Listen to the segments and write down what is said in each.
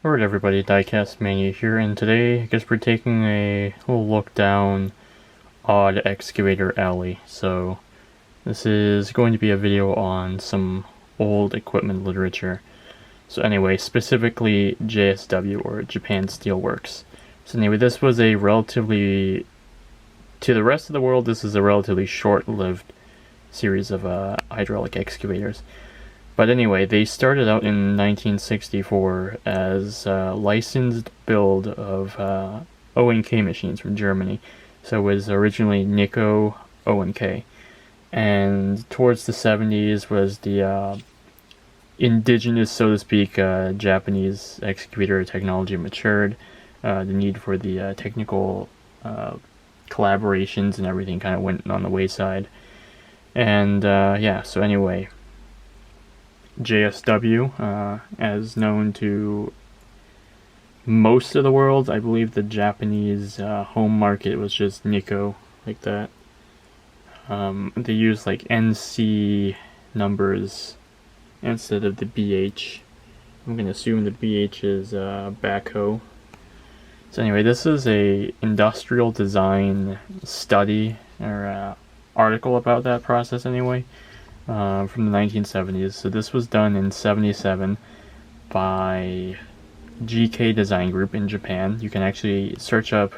Alright everybody, diecastmania here, and today I guess we're taking a little look down Odd Excavator Alley. So this is going to be a video on some old equipment literature. So anyway, specifically JSW, or Japan Steel Works. So anyway, this was a relatively, to the rest of the world, this is a relatively short-lived series of hydraulic excavators. But anyway, they started out in 1964 as a licensed build of O&K machines from Germany. So it was originally Nikko O&K. And towards the 70s was the indigenous, so to speak, Japanese excavator technology matured. The need for the technical collaborations and everything kind of went on the wayside. And yeah, so anyway, JSW, as known to most of the world. I believe the Japanese home market was just Nikko, like that. They use like NC numbers instead of the BH. I'm gonna assume the BH is backhoe. So anyway, this is a industrial design study, or article about that process anyway. From the 1970s. So this was done in 77 by GK Design Group in Japan. You can actually search up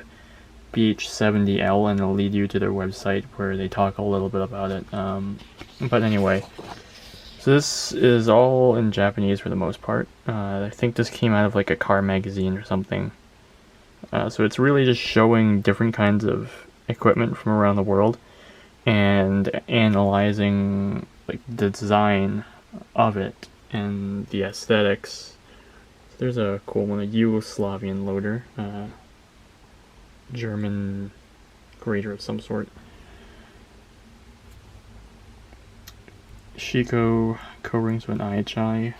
BH70L and it'll lead you to their website where they talk a little bit about it. But anyway, so this is all in Japanese for the most part. I think this came out of like a car magazine or something. So it's really just showing different kinds of equipment from around the world and analyzing like the design of it and the aesthetics. There's a cool one, a Yugoslavian Loader, German grader of some sort. Shiko co-rings with IHI.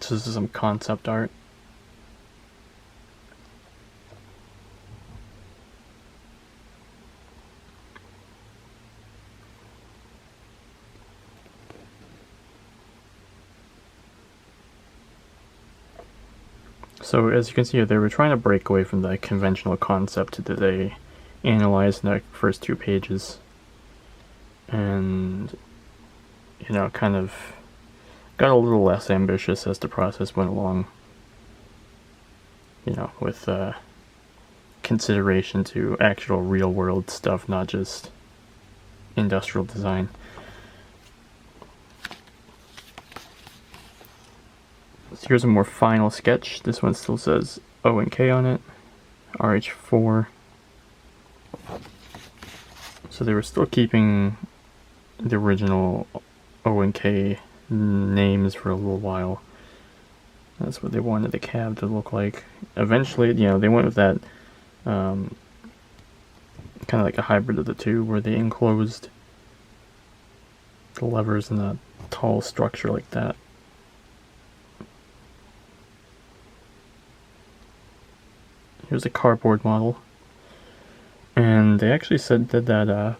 So this is some concept art. So as you can see here, they were trying to break away from the conventional concept that they analyzed in the first two pages. And, you know, kind of got a little less ambitious as the process went along, you know, with consideration to actual real world stuff, not just industrial design. So here's a more final sketch. This one still says O&K on it, RH4. So they were still keeping the original O&K names for a little while. That's what they wanted the cab to look like. Eventually, you know, they went with that kind of like a hybrid of the two, where they enclosed the levers in a tall structure like that. Here's a cardboard model, and they actually said that the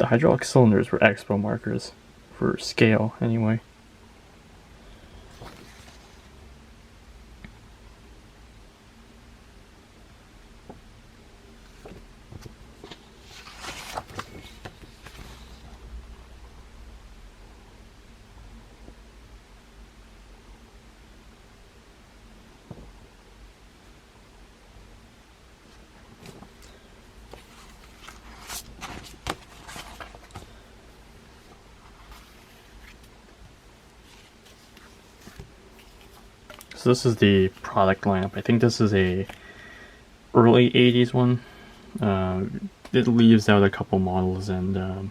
hydraulic cylinders were expo markers for scale anyway. So this is the product lamp. I think this is a early 80s one. It leaves out a couple models, and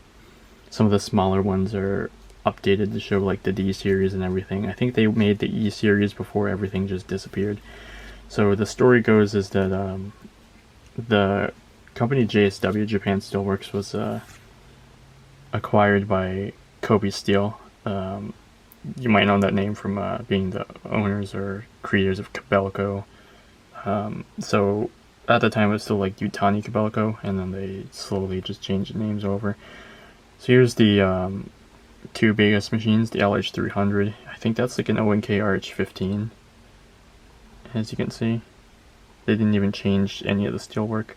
some of the smaller ones are updated to show like the D series and everything. I think they made the E series before everything just disappeared. So the story goes is that the company JSW, Japan Steel Works, was acquired by Kobe Steel. You might know that name from being the owners or creators of Kobelco, So at the time it was still like Utani Belco, and then they slowly just changed the names over. So here's the two biggest machines, the LH300. I think that's like an ONK RH15. As you can see, they didn't even change any of the steelwork.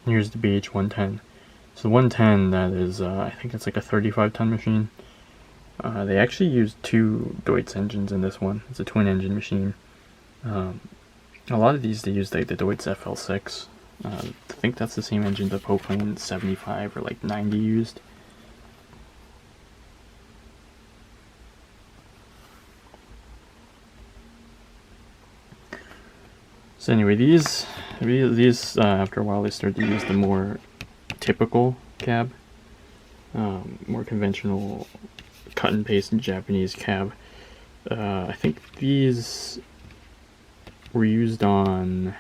Here's the BH110. So the 110, that is, I think it's like a 35-ton machine. They actually used two Deutz engines in this one. It's a twin-engine machine. A lot of these, they use like the Deutz FL6. I think that's the same engine the Poplane 75 or like 90 used. So anyway, these after a while they started to use the more typical cab, more conventional cut and paste Japanese cab. I think these were used on,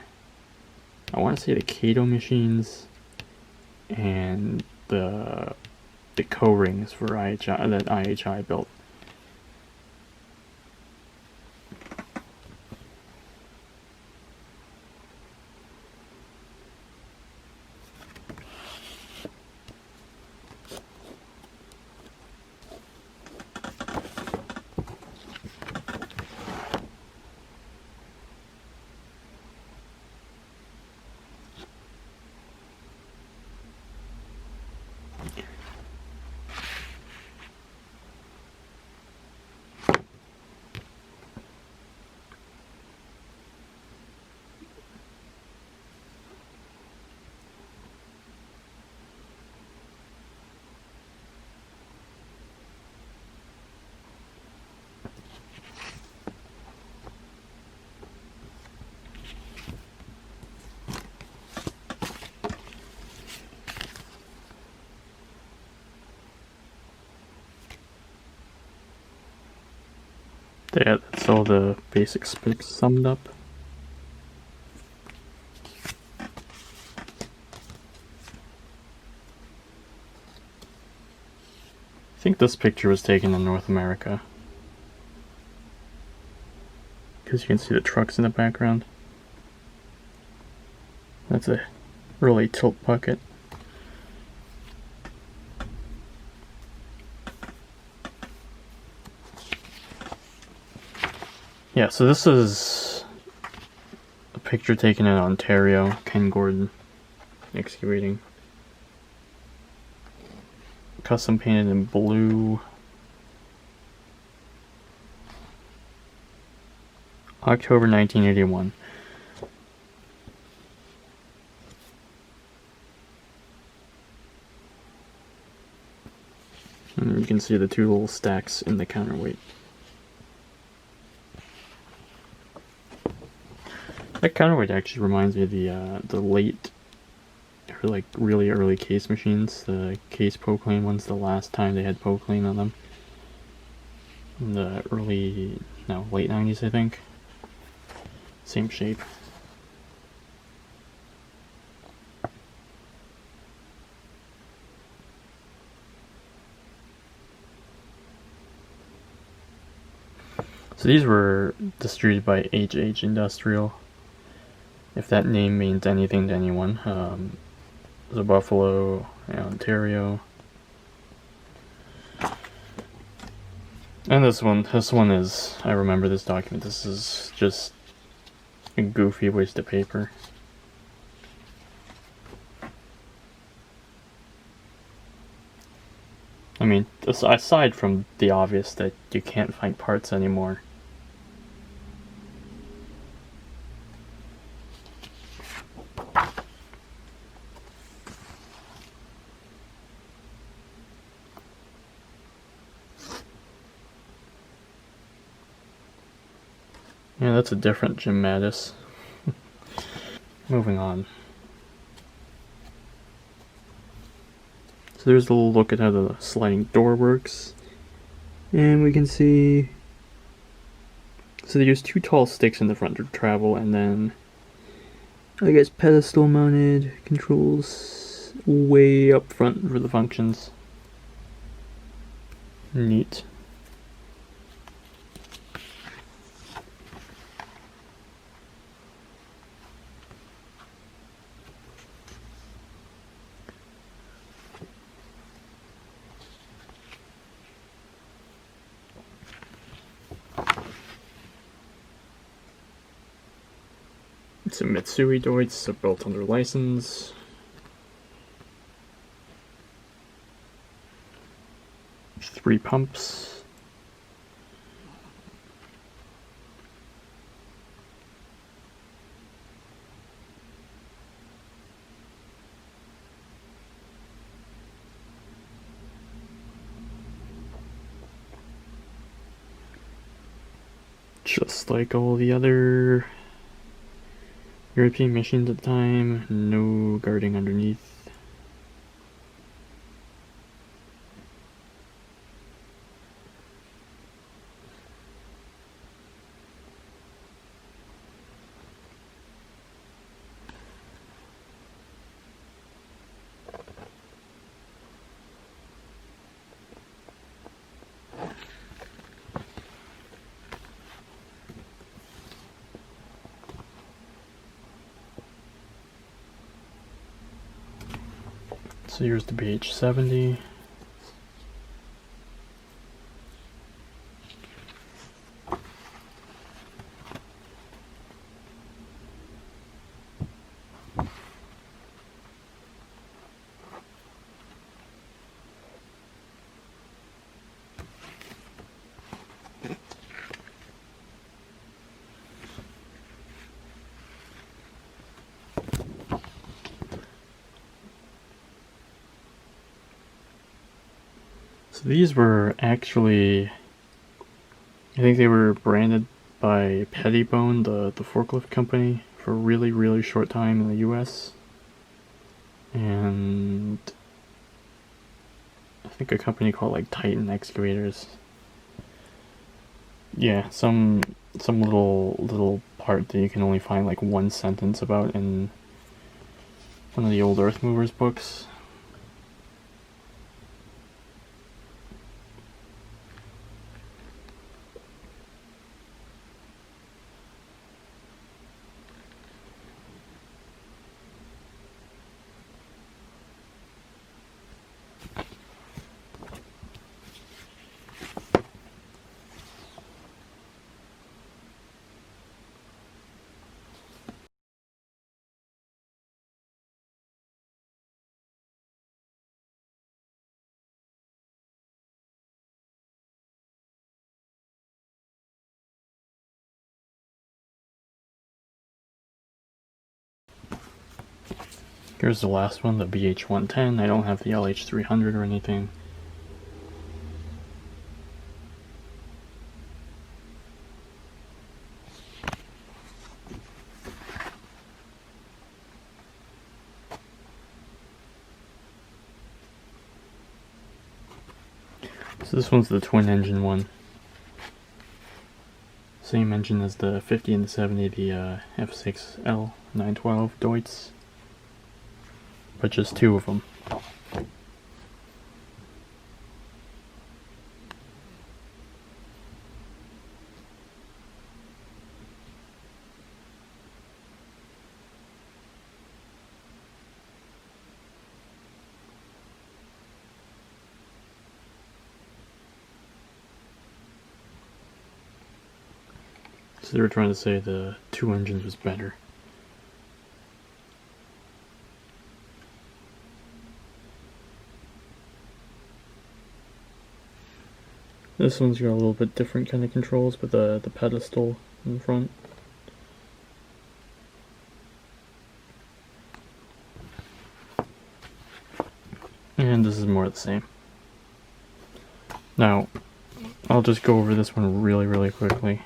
I want to say, the Kato machines and the Co-rings for IHI that IHI built. Yeah, that's all the basic specs summed up. I think this picture was taken in North America, because you can see the trucks in the background. That's a really tilt bucket. Yeah, so this is a picture taken in Ontario, Ken Gordon excavating. Custom painted in blue. October 1981. And you can see the two little stacks in the counterweight. That counterweight actually reminds me of the late, or like really early case machines, the case Poplane ones, the last time they had Poplane on them. In the late 90s, I think. Same shape. So these were distributed by H Industrial, if that name means anything to anyone. The Buffalo, Ontario. And this one is, I remember this document, this is just a goofy waste of paper. I mean, aside from the obvious that you can't find parts anymore. Yeah, that's a different Jim Mattis. Moving on. So there's a little look at how the sliding door works. And we can see... So they use two tall sticks in the front to travel, and then... I guess pedestal mounted controls way up front for the functions. Neat. Some Mitsui Deutz are built under license. Three pumps. Just like all the other European machines at the time, no guarding underneath. So here's the BH70. So these were actually, I think they were branded by Pettibone, the forklift company, for a really, really short time in the US. And I think a company called like Titan Excavators. Yeah, some little part that you can only find like one sentence about in one of the old Earth Movers books. Here's the last one, the BH110. I don't have the LH300 or anything. So this one's the twin engine one. Same engine as the 50 and the 70, the F6L 912 Deutz. But just two of them. So they were trying to say the two engines was better. This one's got a little bit different kind of controls with the pedestal in front. And this is more of the same. Now, I'll just go over this one really, really quickly.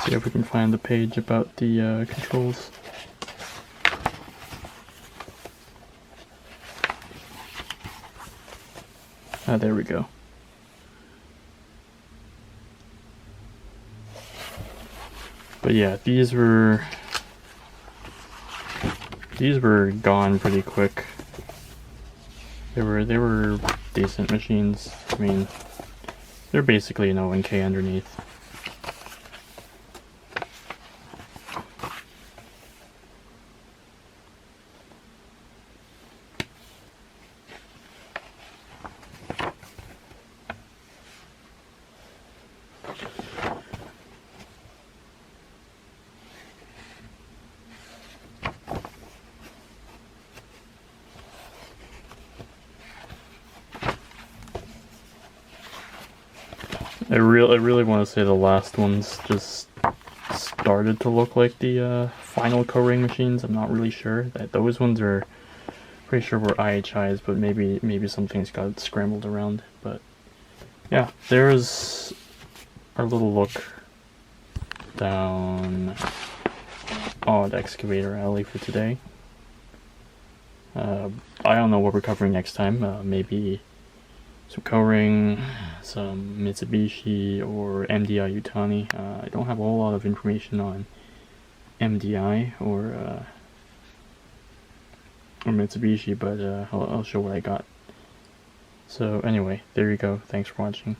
See if we can find the page about the controls. Ah, there we go. But yeah, these were gone pretty quick. They were decent machines. I mean, they're basically an O&K underneath. I really want to say the last ones just started to look like the final co-ring machines. I'm not really sure. That those ones are pretty sure were IHIs, but maybe some things got scrambled around. But yeah, there's our little look down Odd Excavator Alley for today. I don't know what we're covering next time. Maybe some co-ring, some Mitsubishi, or MDI Yutani. I don't have a whole lot of information on MDI or Mitsubishi, but I'll show what I got. So anyway, there you go. Thanks for watching.